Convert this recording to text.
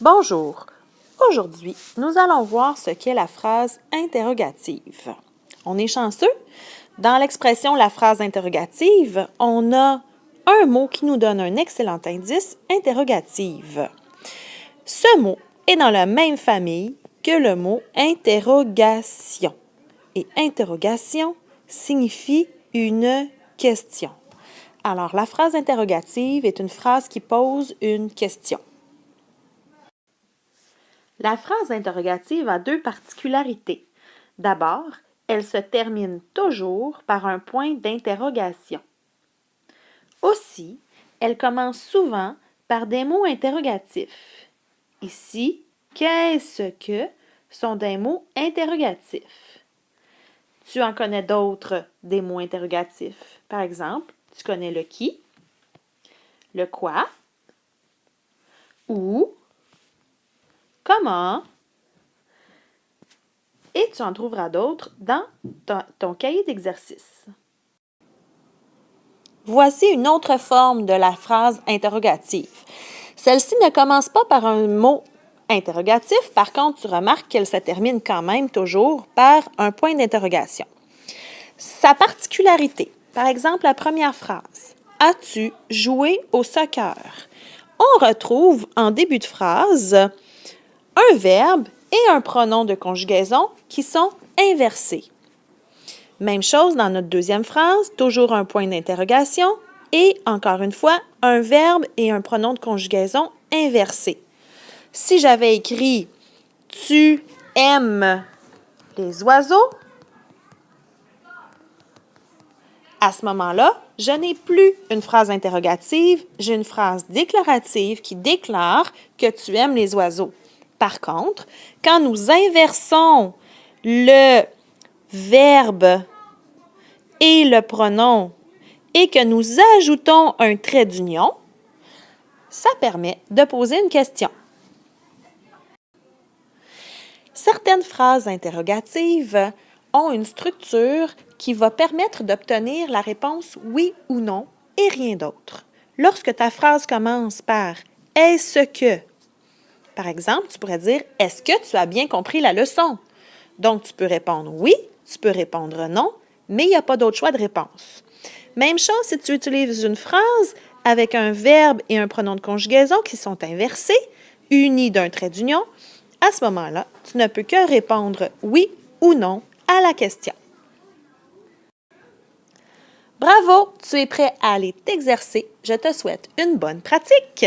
Bonjour. Aujourd'hui, nous allons voir ce qu'est la phrase interrogative. On est chanceux? Dans l'expression la phrase interrogative, on a un mot qui nous donne un excellent indice, interrogative. Ce mot est dans la même famille que le mot interrogation. Et interrogation signifie une question. Alors, la phrase interrogative est une phrase qui pose une question. La phrase interrogative a deux particularités. D'abord, elle se termine toujours par un point d'interrogation. Aussi, elle commence souvent par des mots interrogatifs. Ici, qu'est-ce que sont des mots interrogatifs. Tu en connais d'autres des mots interrogatifs. Par exemple, tu connais le qui, le quoi, où, comment, et tu en trouveras d'autres dans ton cahier d'exercice. Voici une autre forme de la phrase interrogative. Celle-ci ne commence pas par un mot interrogatif, par contre, tu remarques qu'elle se termine quand même toujours par un point d'interrogation. Sa particularité, par exemple, la première phrase, « As-tu joué au soccer? » On retrouve en début de phrase un verbe et un pronom de conjugaison qui sont inversés. Même chose dans notre deuxième phrase, toujours un point d'interrogation et, encore une fois, un verbe et un pronom de conjugaison inversés. Si j'avais écrit « Tu aimes les oiseaux », à ce moment-là, je n'ai plus une phrase interrogative, j'ai une phrase déclarative qui déclare que tu aimes les oiseaux. Par contre, quand nous inversons le verbe et le pronom et que nous ajoutons un trait d'union, ça permet de poser une question. Certaines phrases interrogatives ont une structure qui va permettre d'obtenir la réponse oui ou non et rien d'autre. Lorsque ta phrase commence par « Est-ce que », par exemple, tu pourrais dire « Est-ce que tu as bien compris la leçon? » Donc, tu peux répondre « Oui », tu peux répondre « Non », mais il n'y a pas d'autre choix de réponse. Même chose si tu utilises une phrase avec un verbe et un pronom de conjugaison qui sont inversés, unis d'un trait d'union. À ce moment-là, tu ne peux que répondre « Oui » ou « Non » à la question. Bravo, tu es prêt à aller t'exercer. Je te souhaite une bonne pratique.